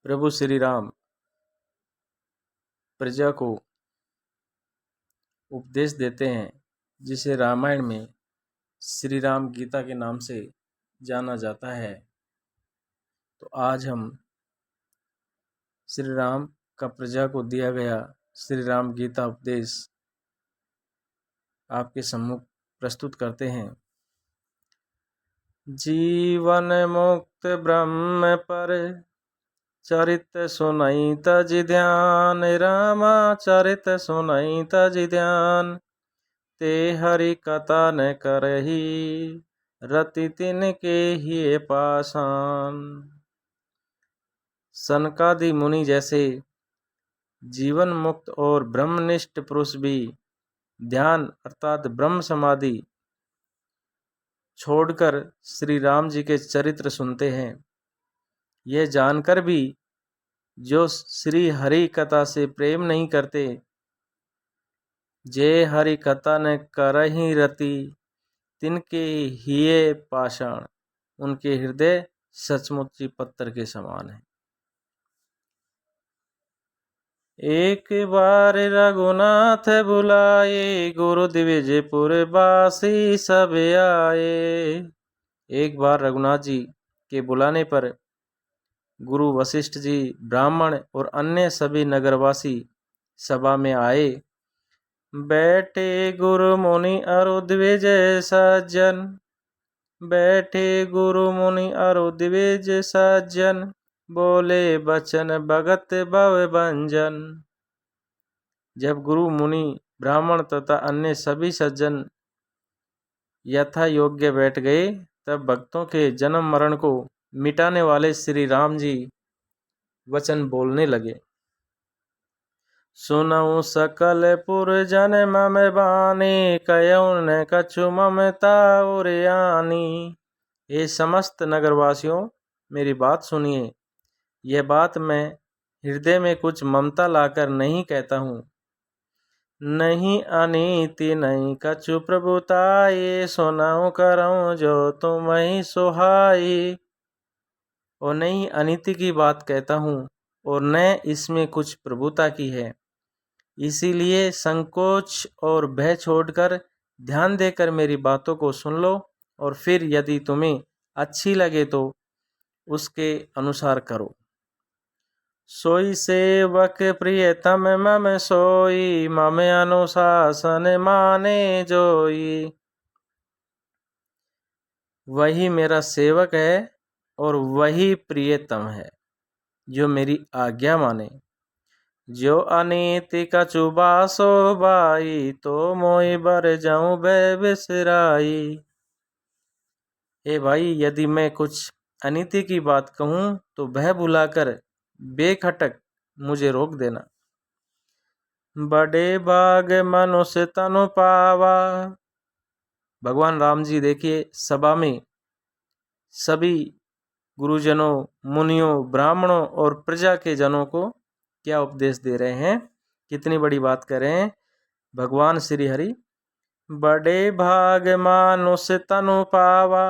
प्रभु श्री राम प्रजा को उपदेश देते हैं, जिसे रामायण में श्री राम गीता के नाम से जाना जाता है। तो आज हम श्री राम का प्रजा को दिया गया श्री राम गीता उपदेश आपके सम्मुख प्रस्तुत करते हैं। जीवन मुक्त ब्रह्म पर चरित सुनई तज ध्यान, रामा चरित सुनई तज ध्यान। ते हरि कथा न करही, रति तिनके ही पाषाण। सनकादि मुनि जैसे जीवन मुक्त और ब्रह्मनिष्ठ पुरुष भी ध्यान अर्थात ब्रह्म समाधि छोड़कर श्री राम जी के चरित्र सुनते हैं। यह जानकर भी जो श्री हरि कथा से प्रेम नहीं करते, जे हरि कथा न करहि रति, तिनके हिये पाषाण। उनके हृदय सचमुच पत्थर के समान है। एक बार रघुनाथ बुलाए, गुरु द्विजपुर बासी सब आए। एक बार रघुनाथ जी के बुलाने पर गुरु वशिष्ठ जी, ब्राह्मण और अन्य सभी नगरवासी सभा में आए। बैठे गुरु मुनि अरु द्विजय सज्जन, बैठे गुरु मुनि अरु द्विजय सज्जन, बोले बचन भगत भव भंजन। जब गुरु मुनि ब्राह्मण तथा अन्य सभी सज्जन यथा योग्य बैठ गए, तब भक्तों के जन्म मरण को मिटाने वाले श्री राम जी वचन बोलने लगे। सुनऊ सकल पुरजन मम बानी, कयऊ न कछु ममता उरियानी। ये समस्त नगरवासियों, मेरी बात सुनिए। यह बात मैं हृदय में कुछ ममता लाकर नहीं कहता हूँ। नहीं अनीति नहीं कछु प्रभुताई, सुनऊ करऊँ जो तुम ही सुहाई। और नहीं अनीति की बात कहता हूँ और न इसमें कुछ प्रभुता की है। इसीलिए संकोच और भय छोड़कर ध्यान देकर मेरी बातों को सुन लो, और फिर यदि तुम्हें अच्छी लगे तो उसके अनुसार करो। सोई सेवक प्रियतम मम सोई, मम अनुशासन माने जोई। वही मेरा सेवक है और वही प्रियतम है जो मेरी आज्ञा माने। जो अनीति कछु बासो बाई, तो मोहि बर जाऊं भय बिसराई। हे भाई, यदि मैं कुछ अनीति की बात कहूं तो भय भुलाकर बेखटक मुझे रोक देना। बड़े भाग मनुष्य तनु पावा। भगवान राम जी देखिए, सभा में सभी गुरुजनों, मुनियों, ब्राह्मणों और प्रजा के जनों को क्या उपदेश दे रहे हैं, कितनी बड़ी बात कर रहे हैं भगवान श्री हरि। बड़े भाग मानुष तनु पावा,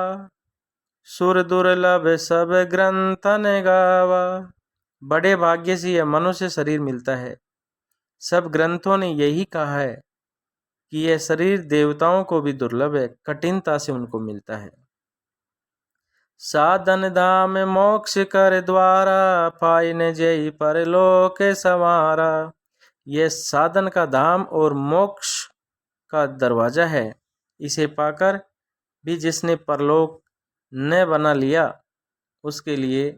सुर दुर्लभ सब ग्रंथन गावा। बड़े भाग्य से यह मनुष्य शरीर मिलता है। सब ग्रंथों ने यही कहा है कि यह शरीर देवताओं को भी दुर्लभ है, कठिनता से उनको मिलता है। साधन धाम मोक्ष कर द्वारा, पाइन जय परलोक संवारा। यह साधन का धाम और मोक्ष का दरवाजा है। इसे पाकर भी जिसने परलोक न बना लिया, उसके लिए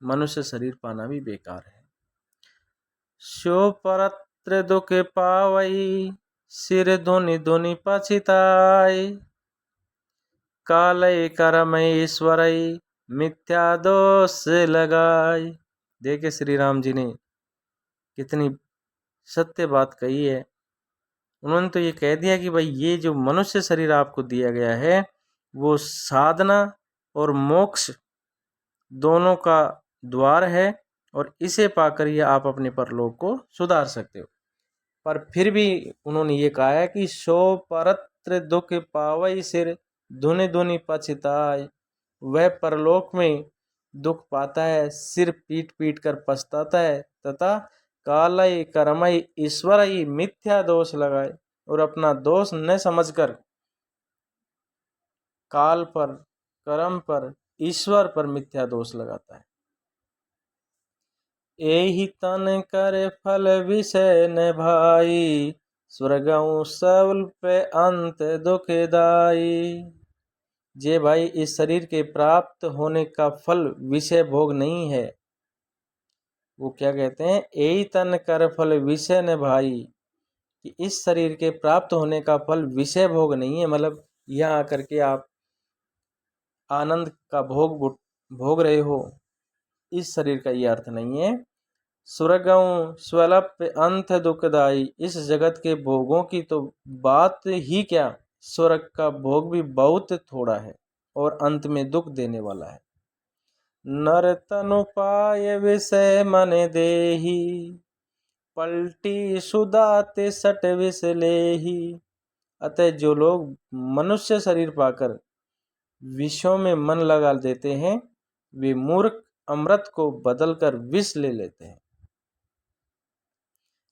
मनुष्य शरीर पाना भी बेकार है। सो परत्र दुख पावई, सिर धुनि धुनि पछिताई। कालय करम ईश्वरई, मिथ्या दोष लगाई। देखे श्री राम जी ने कितनी सत्य बात कही है। उन्होंने तो ये कह दिया कि भाई, ये जो मनुष्य शरीर आपको दिया गया है, वो साधना और मोक्ष दोनों का द्वार है, और इसे पाकर ये आप अपने परलोक को सुधार सकते हो। पर फिर भी उन्होंने ये कहा है कि सो परत्र दुख पावई, सिर धुनि धुनि पछिताय। वह परलोक में दुख पाता है, सिर पीट पीट कर पछताता है, तथा कालय कर्मय ईश्वर ही मिथ्या दोष लगाए, और अपना दोष न समझकर काल पर, कर्म पर, ईश्वर पर मिथ्या दोष लगाता है। एहि तन कर फल विषय न भाई, स्वर्गऊ सबल पे अंत दुखदाई। जे भाई, इस शरीर के प्राप्त होने का फल विषय भोग नहीं है। वो क्या कहते हैं, एहि तन कर फल विषय न भाई, कि इस शरीर के प्राप्त होने का फल विषय भोग नहीं है, मतलब यहाँ आकर के आप आनंद का भोग रहे हो, इस शरीर का ये अर्थ नहीं है। स्वर्गं स्वल्प अंत दुखदाई, इस जगत के भोगों की तो बात ही क्या, स्वर्ग का भोग भी बहुत थोड़ा है और अंत में दुख देने वाला है। नर तनु पाय विषय मन देही, पलटी सुदाते सट विष लेही। अतः जो लोग मनुष्य शरीर पाकर विषयों में मन लगा देते हैं, वे मूर्ख अमृत को बदलकर विष ले लेते हैं।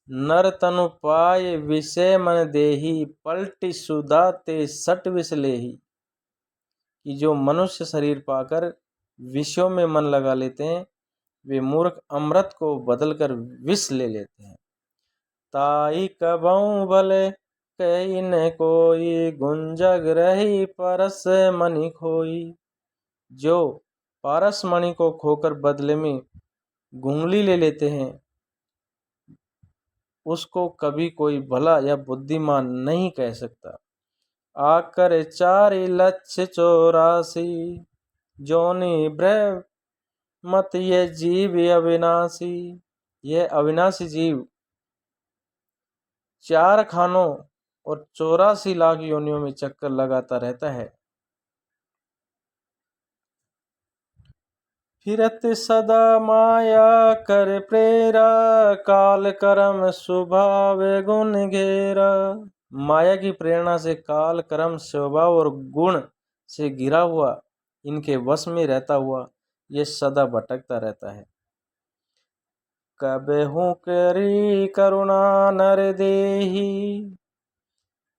नर तनु पाय विषय मन देही, पलटी सुदाते सट विष लेही, कि जो मनुष्य शरीर पाकर विषयों में मन लगा लेते हैं, वे मूर्ख अमृत को बदलकर विष ले लेते हैं। ताई कबऊ भले कई न कोई, गुंजग रही परस मणि खोई। जो पारस मणि को खोकर बदले में गुंगली ले लेते हैं, उसको कभी कोई भला या बुद्धिमान नहीं कह सकता। आकर 4,84,000, जोनि ब्रह्मत ये जीव अविनाशी। यह अविनाशी जीव 4 खानों और 84 लाख योनियों में चक्कर लगाता रहता है। फिरत सदा माया कर प्रेरा, काल कर्म स्वभाव गुण घेरा। माया की प्रेरणा से काल कर्म स्वभाव और गुण से घिरा हुआ, इनके वश में रहता हुआ, ये सदा भटकता रहता है। कबहु करी करुणा नर देही,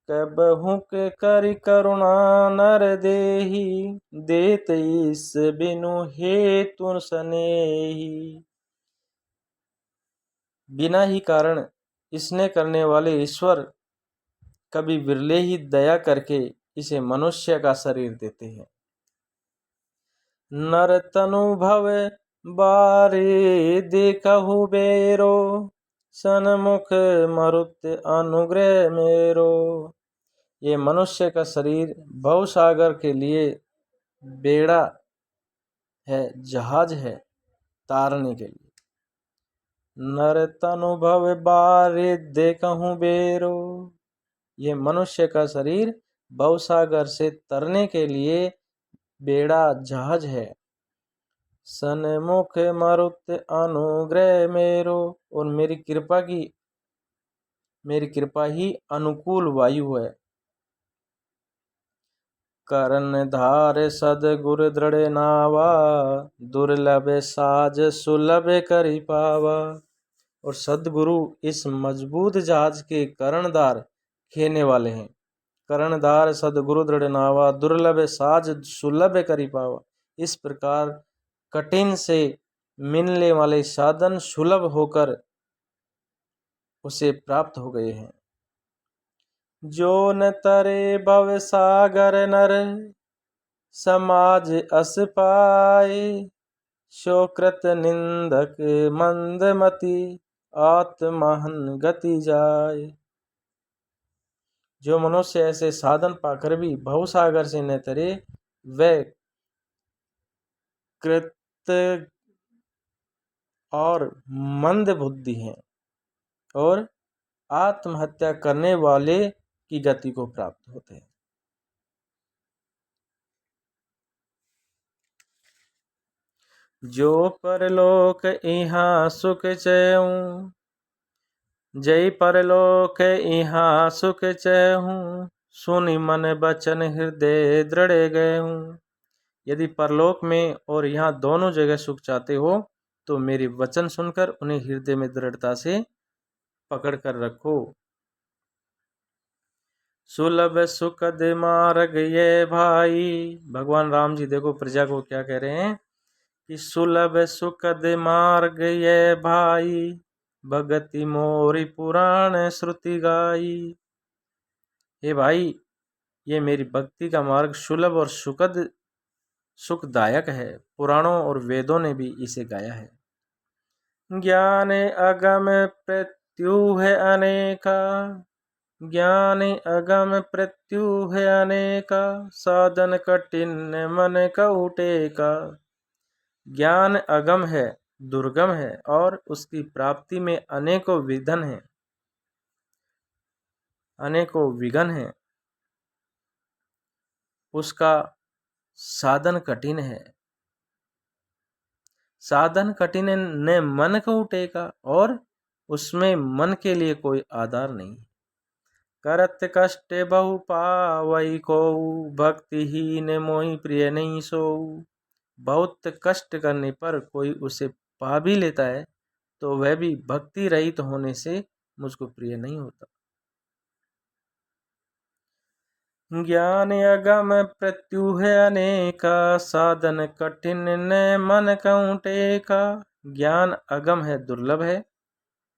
कबहु के करी करुणा नर देही, देत ईस बिनु हेतु सनेही। बिना ही कारण इसने करने वाले ईश्वर कभी विरले ही दया करके इसे मनुष्य का शरीर देते हैं। नर तनु भव बारे देखहु बेरो, सन्मुख मरुत अनुग्रह मेरो। ये मनुष्य का शरीर भवसागर के लिए बेड़ा है, जहाज है तारने के लिए। नर तनु भव बारे देखहु बेरो, ये मनुष्य का शरीर भवसागर से तरने के लिए बेड़ा जहाज है। सन्मुख मरुत अनुग्रह मेरो, और मेरी कृपा ही अनुकूल वायु है। करण धार सदगुरु दृढ़ नावा, दुर्लभ साज सुलभ करि पावा। और सदगुरु इस मजबूत जहाज के कर्णधार खेने वाले हैं। कर्णधार सदगुरु दृढ़ नावा, दुर्लभ साज सुलभ करि पावा। इस प्रकार कठिन से मिलने वाले साधन सुलभ होकर उसे प्राप्त हो गए हैं। जो न तरे भव सागर नर, समाज अस पाए। शोकृत निंदक मंदमति, आत्महन गति जाए। जो मनुष्य ऐसे साधन पाकर भी भवसागर से न तरे, वह कृत और मंद बुद्धि हैं और आत्महत्या करने वाले की गति को प्राप्त होते हैं। जो परलोक इहाँ सुख चहूँ, जय परलोक इहाँ सुख चहूँ। सुनि मन बचन हृदय दृढ़ गयहूँ। यदि परलोक में और यहाँ दोनों जगह सुख चाहते हो तो मेरे वचन सुनकर उन्हें हृदय में दृढ़ता से पकड़ कर रखो। सुलभ सुखद मार्ग ये भाई, भगवान राम जी देखो प्रजा को क्या कह रहे हैं कि सुलभ सुखद मार्ग ये भाई, भगति मोरी पुराण श्रुति गाई। हे भाई, ये मेरी भक्ति का मार्ग सुलभ और सुखदायक है। पुराणों और वेदों ने भी इसे गाया है। ज्ञान अगम प्रत्युह अनेका, ज्ञान अगम प्रत्युह अनेका, साधन कठिन मन कउटे का। ज्ञान अगम है, दुर्गम है और उसकी प्राप्ति में अनेकों विघ्न हैं, अनेकों विघ्न हैं। उसका साधन कठिन है, साधन कठिन ने मन को उठेगा और उसमें मन के लिए कोई आधार नहीं। करत कष्ट बहु पावई को, भक्ति ही ने मोहि प्रिय नहीं सो। बहुत कष्ट करने पर कोई उसे पा भी लेता है तो वह भी भक्ति रहित होने से मुझको प्रिय नहीं होता। ज्ञान अगम प्रत्युह अनेका, साधन कठिन ने मन कउटे का। ज्ञान अगम है, दुर्लभ है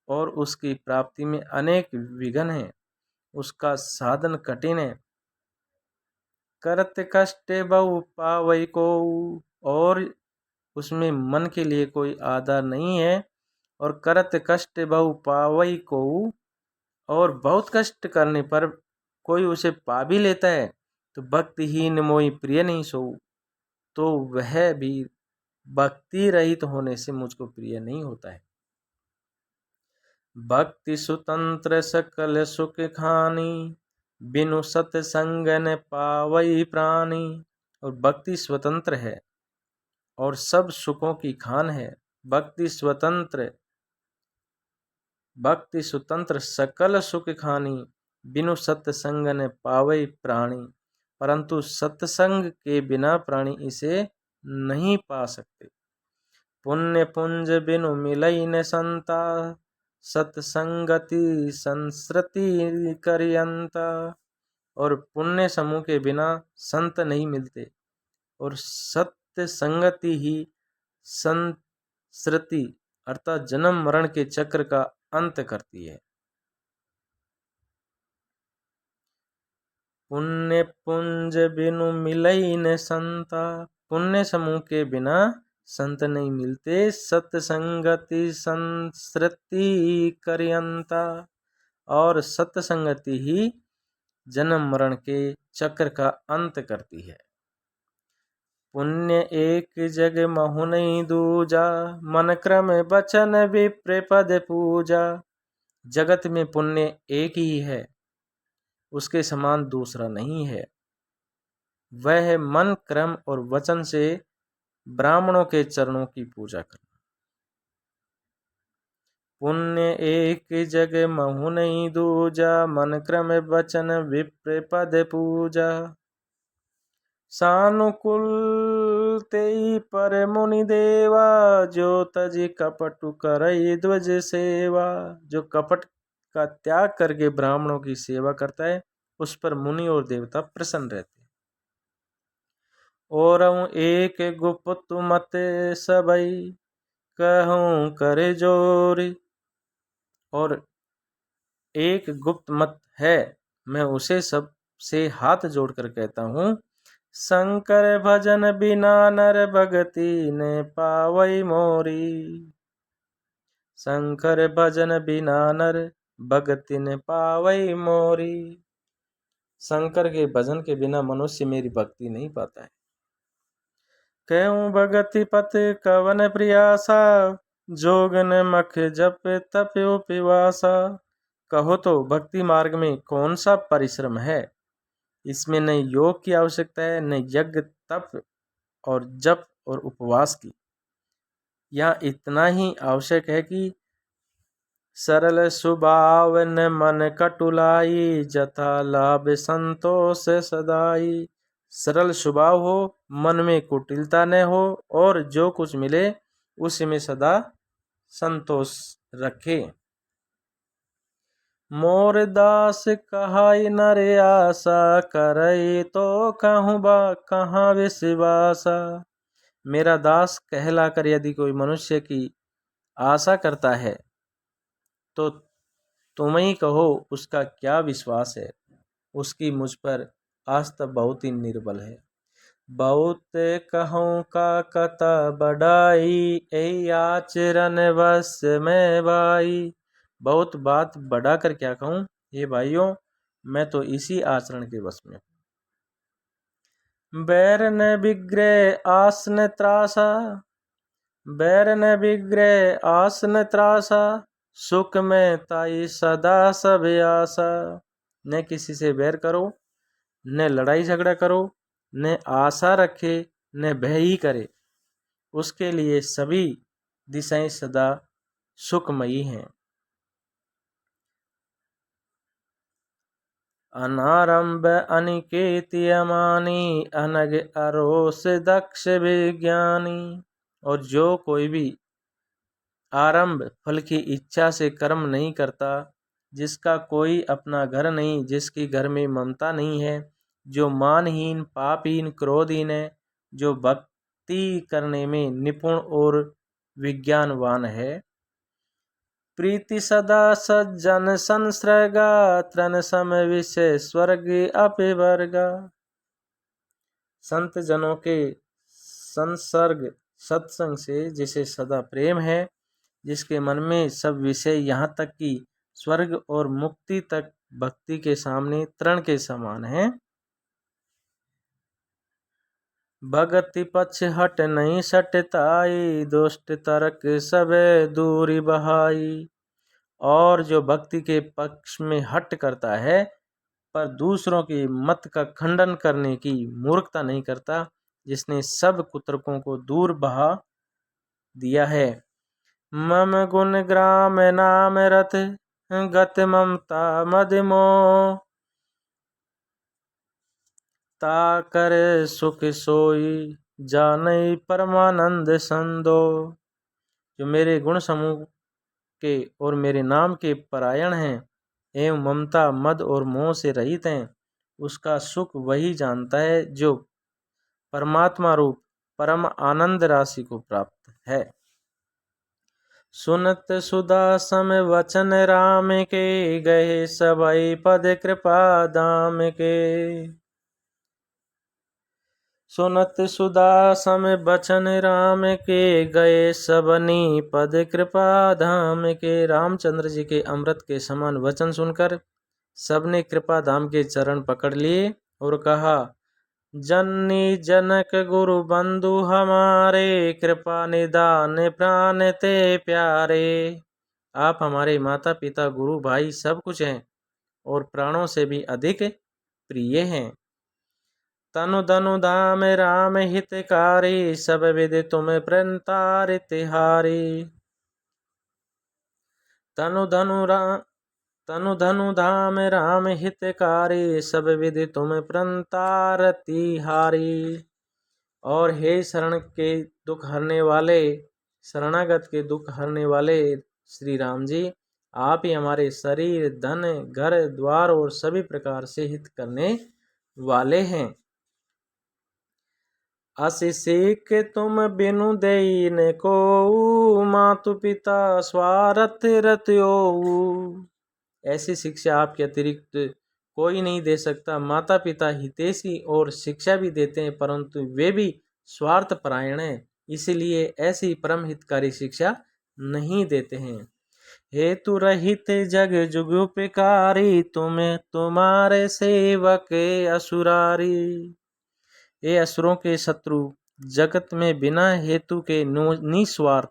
और उसकी प्राप्ति में अनेक विघ्न हैं, उसका साधन कठिन है। करत कष्ट बहु पावई को, और उसमें मन के लिए कोई आधार नहीं है। और करत कष्ट बहु पावई को, और बहुत कष्ट करने पर कोई उसे पा भी लेता है तो भक्तिहीन मोहि प्रिय नहीं सो, तो वह भी भक्ति रहित होने से मुझको प्रिय नहीं होता है। भक्ति स्वतंत्र सकल सुख खानी, बिनु सत्संग न पावई प्राणी। और भक्ति स्वतंत्र है और सब सुखों की खान है। भक्ति स्वतंत्र सकल सुख खानी, बिनु सत्संग न पावई प्राणी। परंतु सत्संग के बिना प्राणी इसे नहीं पा सकते। पुण्य पुंज बिनु मिलई न संता, सत्संगति संस्कृति करियंता। और पुण्य समूह के बिना संत नहीं मिलते और सत्य संगति ही संस्कृति अर्थात जन्म मरण के चक्र का अंत करती है। पुण्य पुंज बिनु मिलई न संता, पुण्य समूह के बिना संत नहीं मिलते। सत्संगति संस्कृति करियंता, और सत्संगति ही जन्म मरण के चक्र का अंत करती है। पुण्य एक जग महु नहीं दूजा, मन क्रम बचन विप्र पद पूजा। जगत में पुण्य एक ही है, उसके समान दूसरा नहीं है। वह मन क्रम और वचन से ब्राह्मणों के चरणों की पूजा करना। पुण्य एक जग महु नहीं दूजा, मन क्रम वचन विप्र पद पूजा। सानुकूल तेई पर मुनि देवा, जो तज कपटु करई ध्वज सेवा। जो कपट का त्याग करके ब्राह्मणों की सेवा करता है उस पर मुनि और देवता प्रसन्न रहते हैं। और एक गुप्त मत सबई, कहूं करे जोरी। और एक गुप्त मत है, मैं उसे सबसे हाथ जोड़कर कहता हूँ। शंकर भजन बिना नर भगति ने पावई मोरी। शंकर भजन बिना नर भगति ने पावई मोरी। शंकर के भजन के बिना मनुष्य मेरी भक्ति नहीं पाता है। कहूं भगति पत कवन प्रियासा, जोगन मख जप तप उपवासा। कहो तो भक्ति मार्ग में कौन सा परिश्रम है। इसमें न योग की आवश्यकता है, न यज्ञ तप और जप और उपवास की। यहाँ इतना ही आवश्यक है कि सरल स्वभाव न मन कटुलाई, जथा लाभ संतोष सदाई। सरल स्वभाव हो, मन में कुटिलता न हो और जो कुछ मिले उसी में सदा संतोष रखे। मोर दास कहाई नर आशा, करई तो कहूँ बा कहाँ विश्वासा। मेरा दास कहलाकर यदि कोई मनुष्य की आशा करता है तो तुम ही कहो उसका क्या विश्वास है। उसकी मुझ पर आस्था बहुत ही निर्बल है। बहुत कहूँ का कथा बढ़ाई, यही आचरण बस में भाई। बहुत बात बढ़ा कर क्या कहूँ ये भाइयों, मैं तो इसी आचरण के वश में। बैर न बिग्रे आस न त्रासा, बैर न बिग्रे आस न त्रासा, सुख में ताई सदा सब आशा। न किसी से बैर करो, न लड़ाई झगड़ा करो, न आशा रखे, न भय ही करे। उसके लिए सभी दिशाएं सदा सुखमयी हैं। अनारंभ अनिकेत अमानी, अनग अरोस दक्ष विज्ञानी। और जो कोई भी आरंभ फल की इच्छा से कर्म नहीं करता, जिसका कोई अपना घर नहीं, जिसकी घर में ममता नहीं है, जो मानहीन पापहीन क्रोधहीन है, जो भक्ति करने में निपुण और विज्ञानवान है। प्रीति सदा सज्जन संसर्गा, तृण सम विषय स्वर्ग अपिवर्गा। संत जनों के संसर्ग सत्संग से जिसे सदा प्रेम है, जिसके मन में सब विषय यहाँ तक कि स्वर्ग और मुक्ति तक भक्ति के सामने तृण के समान है। भगति पक्ष हट नहीं सटताई, दुष्ट तर्क सब दूरी बहाई। और जो भक्ति के पक्ष में हट करता है पर दूसरों के मत का खंडन करने की मूर्खता नहीं करता, जिसने सब कुतर्कों को दूर बहा दिया है। मम गुण ग्राम नाम रथ, गत ममता मद मोह, ताकर सुख सोई जानई परमानंद संदो। जो मेरे गुण समूह के और मेरे नाम के परायण हैं एवं ममता मद और मोह से रहित हैं, उसका सुख वही जानता है जो परमात्मा रूप परम आनंद राशि को प्राप्त है। सुनत सुधा सम वचन राम के, गए सबई पद कृपा दाम के। सुनत सुधा सम बचन राम के, गए सबनी पद कृपा धाम के। रामचंद्र जी के अमृत के समान वचन सुनकर सबने कृपा धाम के चरण पकड़ लिए और कहा, जननी जनक गुरु बंधु हमारे, कृपा निदान प्राण ते प्यारे। आप हमारे माता पिता गुरु भाई सब कुछ हैं और प्राणों से भी अधिक प्रिय हैं। तनु धनु धाम राम हितकारी, सब विद तुम प्रणतार तिहारी। तनु धनु धाम राम हितकारी, सब विधि तुम प्रणतार तिहारी। और हे शरण के दुख हरने वाले, शरणागत के दुख हरने वाले श्री राम जी, आप ही हमारे शरीर धन घर द्वार और सभी प्रकार से हित करने वाले हैं। असिसिक तुम बिनु देन को, मातु पिता स्वार्थ रत्यो। ऐसी शिक्षा आपके अतिरिक्त कोई नहीं दे सकता। माता पिता हितैषी और शिक्षा भी देते हैं, परंतु वे भी स्वार्थ परायण हैं, इसलिए ऐसी परम हितकारी शिक्षा नहीं देते हैं। हेतु रहित जग जुगुपकारी, तुम्हें तुम्हारे सेवक असुरारी। ये असुरों के शत्रु जगत में बिना हेतु के निस्वार्थ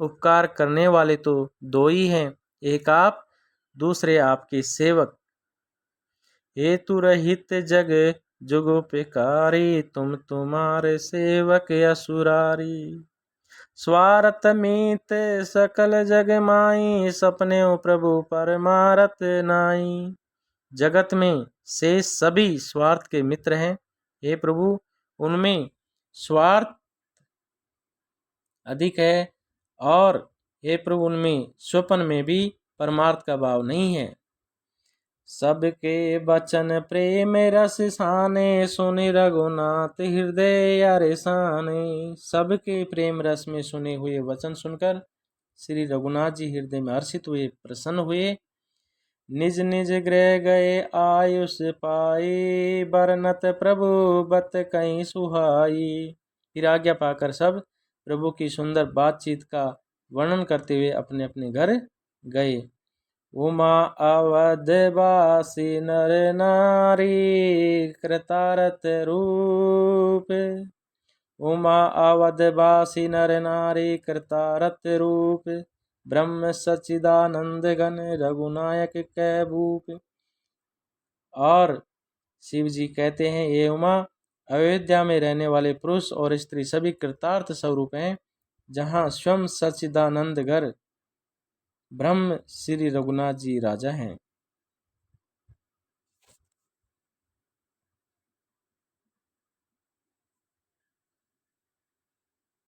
उपकार करने वाले तो दो ही हैं, एक आप दूसरे आपके सेवक। हेतु रहित जग जुगुपकारी, तुम तुम्हारे सेवक असुरारी। स्वार्थ मीत सकल जग माई, सपने प्रभु परमारथ नाई। जगत में से सभी स्वार्थ के मित्र हैं हे प्रभु, उनमें स्वार्थ अधिक है, और हे प्रभु, उनमें स्वपन में भी परमार्थ का भाव नहीं है। सबके बचन प्रेम रस साने, सुनि रघुनाथ हृदय यारे साने। सबके प्रेम रस में सुने हुए वचन सुनकर श्री रघुनाथ जी हृदय में हर्षित हुए, प्रसन्न हुए। निज निज गृह गए आयुष पाई, बरनत प्रभु बत कहीं सुहाई। फिर आज्ञा पाकर सब प्रभु की सुंदर बातचीत का वर्णन करते हुए अपने अपने घर गए। उमा अवधवासी नर नारी, कृतारत रूप। उमा अवधवासी नर नारी, कृतारत रूप। ब्रह्म सच्चिदानंद घन, रघुनायक कै भूप। और शिव जी कहते हैं, ये उमा, अयोध्या में रहने वाले पुरुष और स्त्री सभी कृतार्थ स्वरूप हैं, जहाँ स्वयं सच्चिदानंद घर ब्रह्म श्री रघुनाथ जी राजा हैं।